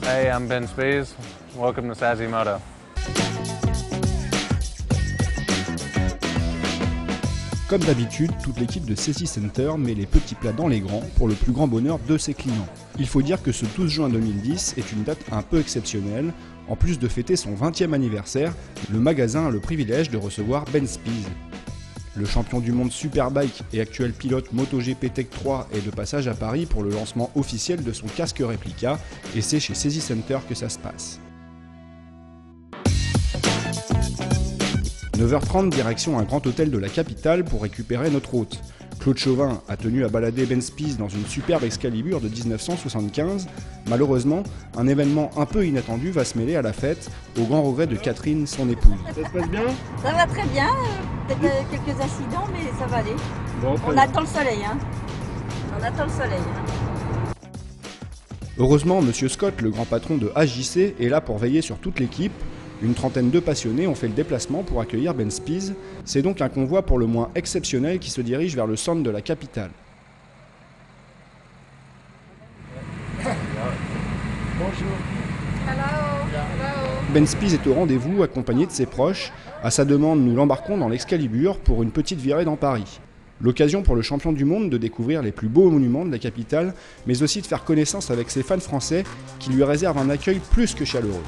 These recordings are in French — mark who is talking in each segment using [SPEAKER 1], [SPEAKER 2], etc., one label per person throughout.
[SPEAKER 1] Hey, I'm Ben Spies. Welcome to Sazzy Moto.
[SPEAKER 2] Comme d'habitude, toute l'équipe de Sazzy Center met les petits plats dans les grands pour le plus grand bonheur de ses clients. Il faut dire que ce 12 juin 2010 est une date un peu exceptionnelle. En plus de fêter son 20e anniversaire, le magasin a le privilège de recevoir Ben Spies. Le champion du monde Superbike et actuel pilote MotoGP Tech 3 est de passage à Paris pour le lancement officiel de son casque réplica, et c'est chez Sazzy Center que ça se passe. 9h30, direction un grand hôtel de la capitale pour récupérer notre hôte. Claude Chauvin a tenu à balader Ben Spies dans une superbe Excalibur de 1975. Malheureusement, un événement un peu inattendu va se mêler à la fête, au grand regret de Catherine, son épouse.
[SPEAKER 3] Ça se passe bien?
[SPEAKER 4] Ça va très bien, peut-être quelques incidents, mais ça va aller.
[SPEAKER 3] Bon,
[SPEAKER 4] On attend le soleil, hein. On attend le soleil.
[SPEAKER 2] Heureusement, Monsieur Scott, le grand patron de AJC, est là pour veiller sur toute l'équipe. Une trentaine de passionnés ont fait le déplacement pour accueillir Ben Spies. C'est donc un convoi pour le moins exceptionnel qui se dirige vers le centre de la capitale.
[SPEAKER 3] Bonjour.
[SPEAKER 2] Ben Spies est au rendez-vous accompagné de ses proches. À sa demande, nous l'embarquons dans l'Excalibur pour une petite virée dans Paris. L'occasion pour le champion du monde de découvrir les plus beaux monuments de la capitale, mais aussi de faire connaissance avec ses fans français qui lui réservent un accueil plus que chaleureux.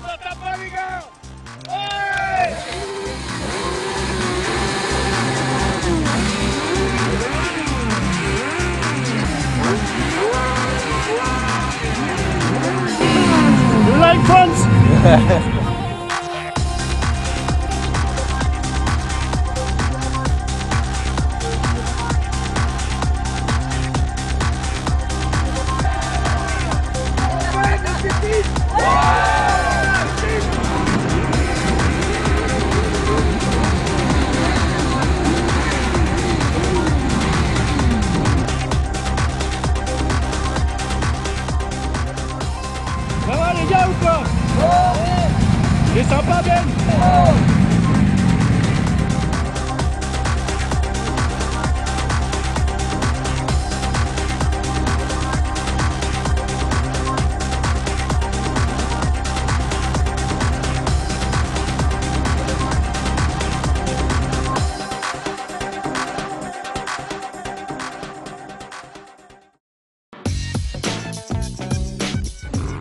[SPEAKER 3] Like France. Ça va les gars ou quoi? Il est sympa Ben.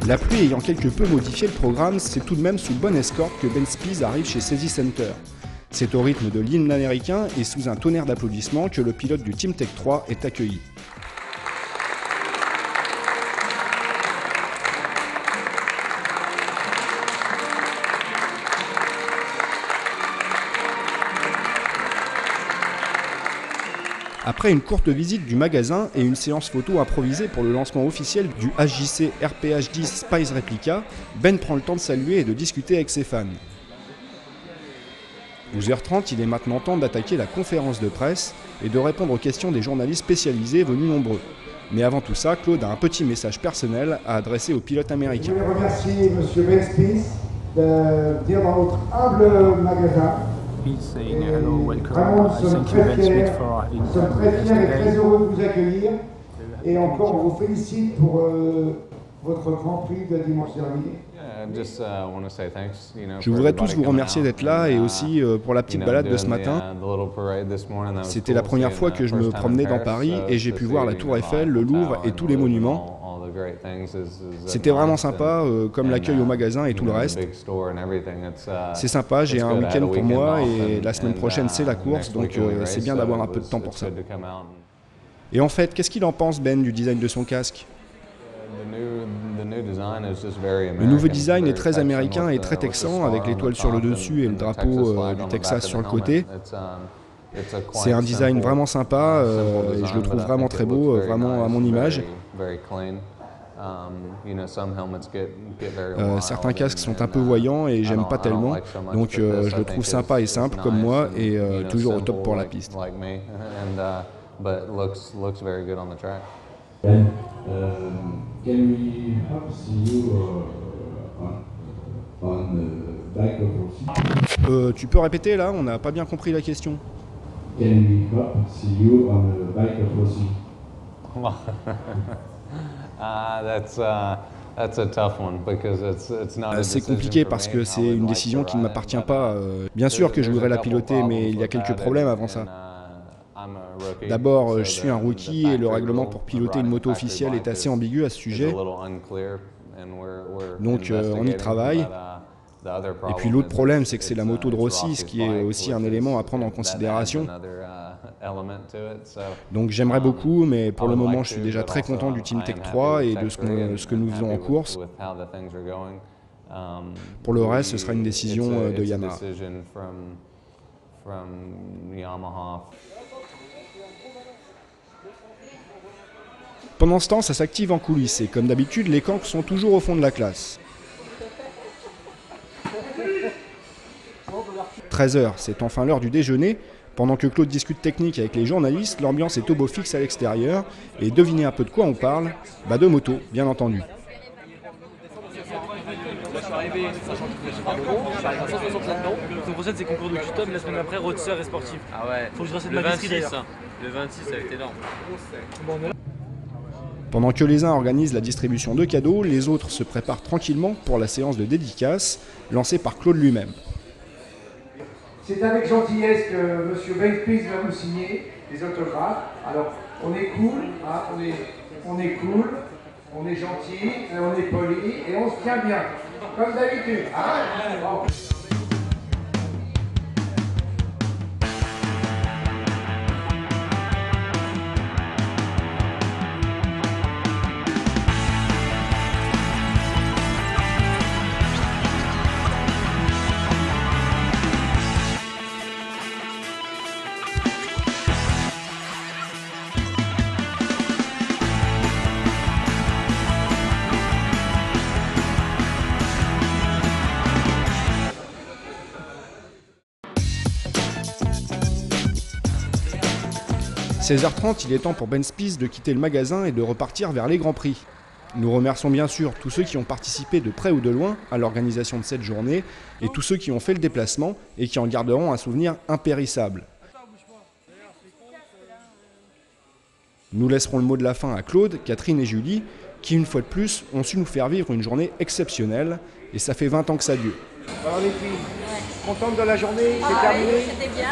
[SPEAKER 2] La pluie ayant quelque peu modifié le programme, c'est tout de même sous bonne escorte que Ben Spies arrive chez Sazzy Center. C'est au rythme de l'hymne américain et sous un tonnerre d'applaudissements que le pilote du Team Tech 3 est accueilli. Après une courte visite du magasin et une séance photo improvisée pour le lancement officiel du AJC RPH10 Spies Replica, Ben prend le temps de saluer et de discuter avec ses fans. 12h30, il est maintenant temps d'attaquer la conférence de presse et de répondre aux questions des journalistes spécialisés venus nombreux. Mais avant tout ça, Claude a un petit message personnel à adresser au pilote américain.
[SPEAKER 5] Je voulais remercier M. Ben Spies de venir dans notre humble magasin.
[SPEAKER 6] Saying hello, welcome.
[SPEAKER 5] Vraiment, nous sommes
[SPEAKER 6] Thank you,
[SPEAKER 5] très
[SPEAKER 6] Ben
[SPEAKER 5] fiers,
[SPEAKER 6] Smith, for having
[SPEAKER 5] nous sommes très fiers et très
[SPEAKER 6] today.
[SPEAKER 5] heureux de vous accueillir. Et encore, on vous félicite pour votre Grand Prix de dimanche dernier.
[SPEAKER 2] Je voudrais tous vous remercier d'être là et aussi pour la petite balade de ce matin. C'était la première fois que je me promenais dans Paris et j'ai pu voir la Tour Eiffel, le Louvre et tous les monuments. C'était vraiment sympa, comme l'accueil au magasin et tout le reste. C'est sympa, j'ai un week-end pour moi et la semaine prochaine c'est la course, donc c'est bien d'avoir un peu de temps pour ça. Et en fait, qu'est-ce qu'il en pense Ben du design de son casque ? Le nouveau design est très américain et très texan, avec l'étoile sur le dessus et le drapeau du Texas sur le côté. C'est un design vraiment sympa et je le trouve vraiment très beau, vraiment à mon image. Certains casques sont un peu voyants et j'aime pas tellement, donc je le trouve sympa et simple comme moi et toujours au top pour la piste.
[SPEAKER 7] Ben, can we hope see you on the bike of Rossi?
[SPEAKER 2] Tu peux répéter là? On n'a pas bien compris la question.
[SPEAKER 7] Can we hope see you on the bike of Rossi?
[SPEAKER 2] C'est compliqué parce que c'est une décision qui ne m'appartient pas. Bien sûr que je voudrais la piloter, mais il y a quelques problèmes avant ça. D'abord, je suis un rookie et le règlement pour piloter une moto officielle est assez ambigu à ce sujet. Donc on y travaille. Et puis l'autre problème, c'est que c'est la moto de Rossi, ce qui est aussi un élément à prendre en considération. Donc j'aimerais beaucoup, mais pour le moment je suis déjà très content du Team Tech 3 et de ce que nous faisons en course. Pour le reste, ce sera une décision de Yamaha. Pendant ce temps, ça s'active en coulisses et comme d'habitude, les cancres sont toujours au fond de la classe. 13h, c'est enfin l'heure du déjeuner. Pendant que Claude discute technique avec les journalistes, l'ambiance est au beau fixe à l'extérieur. Et devinez un peu de quoi on parle? Bah de moto, bien entendu.
[SPEAKER 6] Je suis arrivé à 160 euros, je suis arrivé à 160 là-dedans. Mon prochaine c'est concours de custom, la semaine après rôtisseur et sportif. Ah ouais. Faut que je recette ma disquerie d'ailleurs. Le 26 ça a été énorme.
[SPEAKER 2] Pendant que les uns organisent la distribution de cadeaux, les autres se préparent tranquillement pour la séance de dédicace lancée par Claude lui-même.
[SPEAKER 5] C'est avec gentillesse que M. Benspies va vous signer les autographes. Alors, on est cool, hein, on est cool, on est gentil, on est poli et on se tient bien, comme d'habitude. Hein. Bon.
[SPEAKER 2] 16h30, il est temps pour Benspies de quitter le magasin et de repartir vers les Grands Prix. Nous remercions bien sûr tous ceux qui ont participé de près ou de loin à l'organisation de cette journée et tous ceux qui ont fait le déplacement et qui en garderont un souvenir impérissable. Nous laisserons le mot de la fin à Claude, Catherine et Julie, qui une fois de plus ont su nous faire vivre une journée exceptionnelle et ça fait 20 ans que ça dure.
[SPEAKER 5] Alors les filles, contentes de la journée, c'est terminé.
[SPEAKER 4] Oui, c'était bien.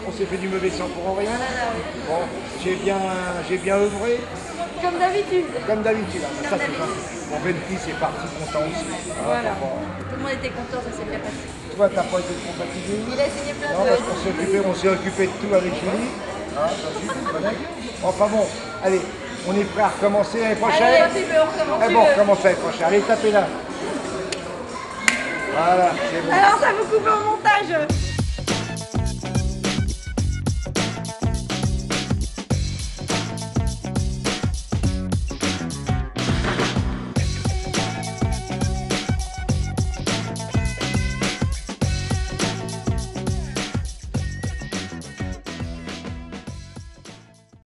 [SPEAKER 5] On s'est fait, du mauvais sang pour rien. Bon, j'ai bien œuvré.
[SPEAKER 4] Comme d'habitude.
[SPEAKER 5] Comme d'habitude. Ça c'est gentil. Mon Benspies est parti content aussi.
[SPEAKER 4] Voilà. Tout le monde était content, ça s'est bien passé.
[SPEAKER 5] Toi, t'as pas été trop fatigué?
[SPEAKER 4] Il a signé plein
[SPEAKER 5] non, parce qu'on s'est occupé de tout avec Julie. Enfin bon, allez, on est prêt à recommencer l'année prochaine.
[SPEAKER 4] Allez,
[SPEAKER 5] on recommence l'année prochaine. Allez, tapez là. Voilà, c'est bon.
[SPEAKER 4] Alors ça vous coupe au montage.